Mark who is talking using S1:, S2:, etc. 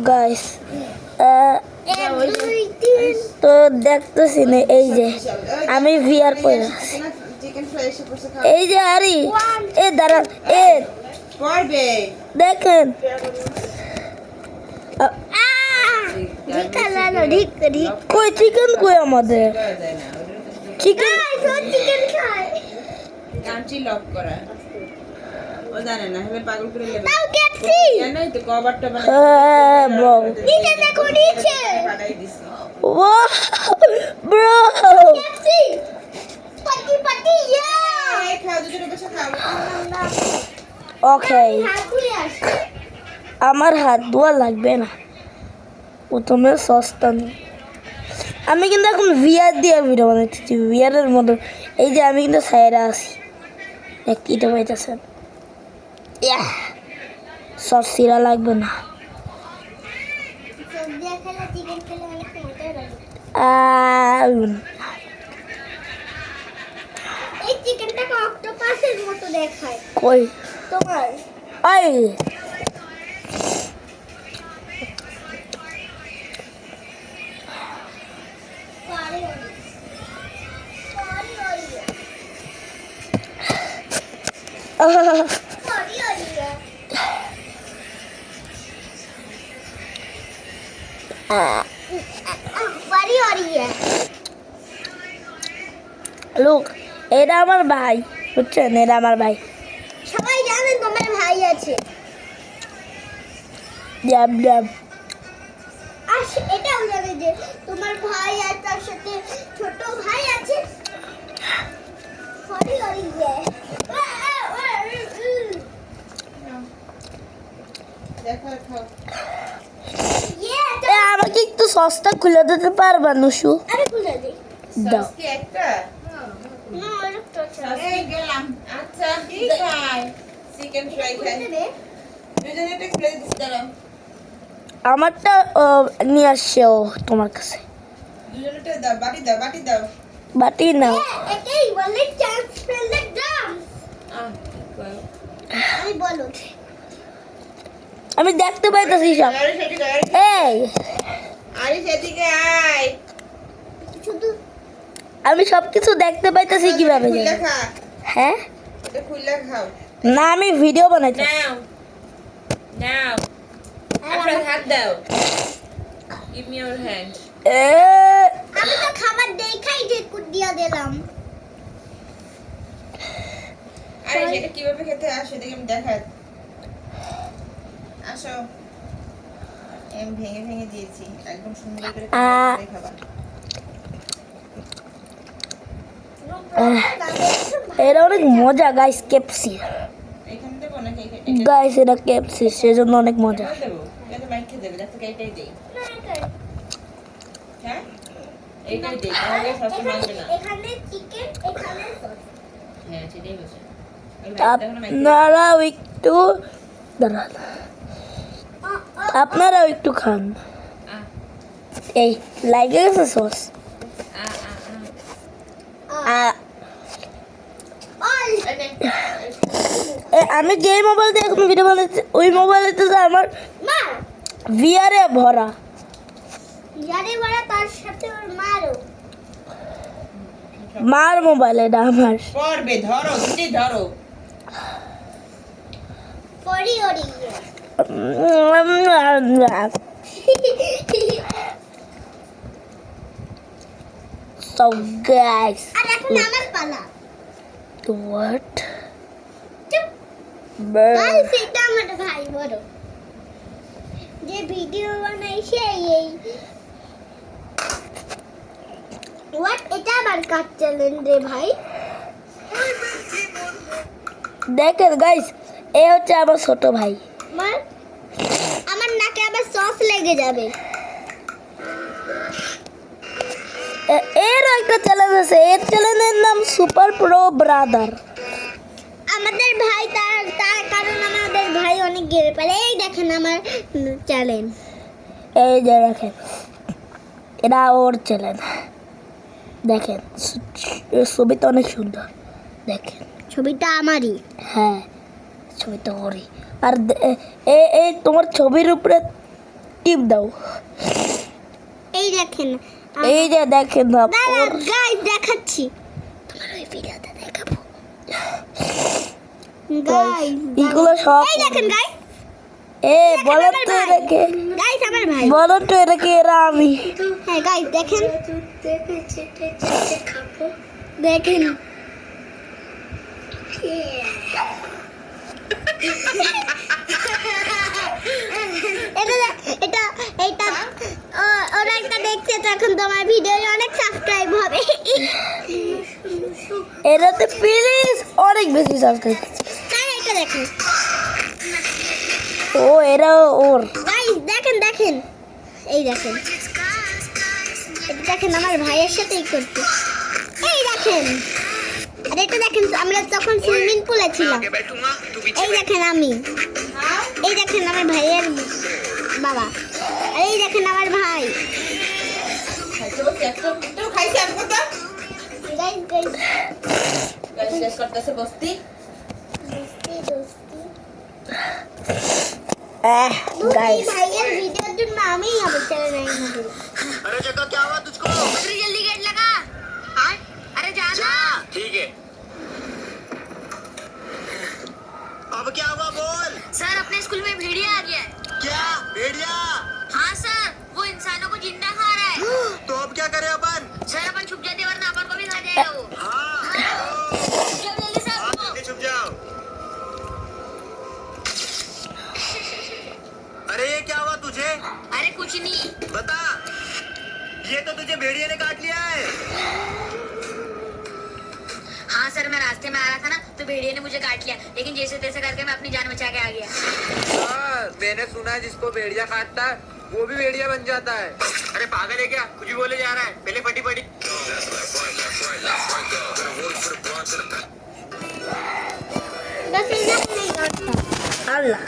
S1: Guys তো দেখতেছি না এই যে আমি ভিআর পরে আছি এই যে আরি এ দাঁড়ান এ দেখেন কই চিকেন কই আমাদের চিকেন
S2: কাঞ্চি লক করা ও জানে না হলে পাগল করে নেবে
S1: নাও ক্যাপসি
S2: জানাই তো কভারটা বানাই
S1: হ্যাঁ ব্রো
S2: নিচে দেখো নিচে বানাই দিছি
S1: ওয়াও ব্রো ক্যাপসি পাটি পাটি ইয়া
S2: এই খাও দুজনে বসে খাও
S1: ওকে আমার হাত ধোয়া লাগবে না প্রথমে সস্তা নেই আমি কিন্তু এখন ভিআর দিয়ে ভিডিও বানাচ্ছি ভিআরের মতো এই যে আমি কিন্তু সাইরা আছি কিটা পাইতেছেন সব সিরা লাগবে না কই তোমার এই লোক এটা আমার ভাই বুঝছেন এটা আমার ভাই
S3: সবাই জানেন তোমার ভাই আছে
S1: জাব জাব
S3: আর এটাও জানে যে তোমার ভাই আর তার সাথে ছোট ভাই আছে সরি সরি
S2: দেখো খাও
S1: আমাকে একটু সস্তা খুলে দিতে পারবা নুসু
S3: আরে খুলে দিই
S1: দাও
S2: কি একটা
S3: না আরেকটা আছে
S2: এই গেলাম আচ্ছা কি খাই চিকেন ফ্রাই খাই দুজনে একটা প্লেট দিছি দাঁড়াও
S1: আমারটা নিয়ে আসছে ও তোমার কাছে
S2: দুজনেটা দাও বাটি দাও
S1: বাটি নাও
S3: এটাই বলে চান্স পেলে ডান্স আমি বলো
S1: আমি দেখতে পাইতেছি সব
S2: আরে সেদিকে
S1: এই
S2: আরে সেদিকে আয়
S3: শুধু
S1: আমি সবকিছু দেখতে পাইতেছি কিভাবে
S2: খুলে
S1: জানো?
S2: খা
S1: হ্যাঁ
S2: এটা খুলে খাও
S1: না আমি ভিডিও বানাইছি
S2: নাও আপনার হাত দাও গিভ মি ইওর হ্যান্ড
S3: আমি তো খাবার দেখাই যে কুদিয়া দিলাম
S2: আরে এটা কিভাবে খেতে আসে দেখি আমি দেখাই আসো এম ভেঙে ভেঙে দিয়েছি একদম সুন্দর করে খাবা
S1: এটা অনেক মজা গাইস কেপসি
S2: এখান দেবো নাকি
S1: গাইস এটা কেপসি সেজন্য অনেক মজা
S2: এখানে দেবো এটা মাইকে দেবে দেখো এইটাই দেই হ্যাঁ এইটাই দেই তাহলে সবসময় মাইকে না
S3: এখানে চিকেন এখানে সস
S2: হ্যাঁ সেটাই বসে
S1: আপনারাও একটু দাঁড়ান আপনারাও একটু খান এই লাগে গেছে সস
S3: অল
S1: আমি যে মোবাইল দিয়ে এখন ভিডিও বানাচ্ছি ওই মোবাইলেতে তো আমার
S3: মা
S1: ভিআরে ভরা
S3: যারে বড় তার সাথে ওর মারও
S1: মার মোবাইল এটা আমার
S2: পড়বে ধরো দুটি ধরো
S3: পরি ওরি
S1: So guys,
S3: আর এখন আমার পালা
S1: what?
S3: চুপ
S1: Bird.
S3: গাইস এটা আমার ভাই বড় যে ভিডিও বানাই সেই এই হোয়াট এটা আবার কাট চ্যালেঞ্জ রে ভাই
S1: দেখেন গাইস এই হচ্ছে আমার ছোট ভাই
S3: আমার নাকে আবার সস লেগে যাবে
S1: এরও একটা চ্যালেঞ্জ আছে এর চ্যালেঞ্জের নাম সুপার প্রো ব্রাদার
S3: আমাদের ভাই তার কারণ আমাদের ভাই অনেক গেড়ে পারে এই দেখেন আমার চ্যালেঞ্জ
S1: এই যে দেখেন এটা ওর চ্যালেঞ্জ দেখেন ছবিটা অনেক সুন্দর দেখেন
S3: ছবিটা আমারই
S1: হ্যাঁ ছবিটা ওরই আর এই তোমার ছবির উপরে টিপ দাও।
S3: এই দেখেন
S1: এই যে দেখেন না
S3: গাইস দেখাচ্ছি তোমার ওই ভিডিওতে দেখাবো গাইস
S1: এগুলো সব
S3: এই দেখেন গাইস
S1: বলো তো এটাকে
S3: গাইস আমার ভাই
S1: বলো তো এটাকে এরা আমি
S3: হ্যাঁ গাইস দেখেন দেখেন এটা এটা ওরা একটা দেখছে তখন তোমার ভিডিও অনেক সাবস্ক্রাইব হবে
S1: এটাতে প্লিজ অনেক বেশি সাবস্ক্রাইব।
S3: তাই এটা দেখেন
S1: ও এরা ওর
S3: গাইস দেখেন দেখেন এই দেখেন এটা দেখেন আমার ভাইয়ের সাথেই করছে এই দেখেন আর এটা দেখেন আমরা তখন সুইমিং পুলে ছিলাম এই দেখেন আমি এই দেখেন আমার ভাইয়ের বাবা আর এই দেখেন আমার ভাই
S2: খাইতে বসে একটু খাইছে আর কত
S3: গাইস গাইস
S2: গাইস শেষ করতেছে বস্তি
S1: গাইস
S3: ভাইয়ের ভিডিওর জন্য আমি আমার চ্যানেল নাই
S4: अरे जग्गा क्या हुआ तुझको?
S3: जल्दी गेट लगा हाँ अरे जाना
S4: ठीक है। अब क्या हुआ बोल?
S3: सर अपने स्कूल में भेड़िया आ गया है
S4: क्या भेड़िया?
S3: हाँ सर वो इंसानों को जिंदा खा रहा है
S4: तो अब क्या करें अपन?
S3: सर अपन छुप जाते वरना अपन को भी खा जाएगा वो
S4: हाँ
S3: जल्दी सर
S4: हाँ, जल्दी छुप जाओ। अरे ये क्या हुआ तुझे?
S3: अरे कुछ नहीं
S4: बता। ये तो तुझे भेड़िया ने काट लिया है।
S3: हाँ सर मैं रास्ते में आ रहा था ना तो भेड़िया ने मुझे काट लिया लेकिन जैसे तैसे करके मैं अपनी जान बचा के आ गया
S5: हाँ, मैंने सुना है जिसको भेड़िया काटता है वो भी भेड़िया बन जाता है।
S4: अरे पागल है क्या? कुछ भी बोले जा रहा है। पहले फटी फटी।
S3: बस इतना नहीं
S1: আল্লাহ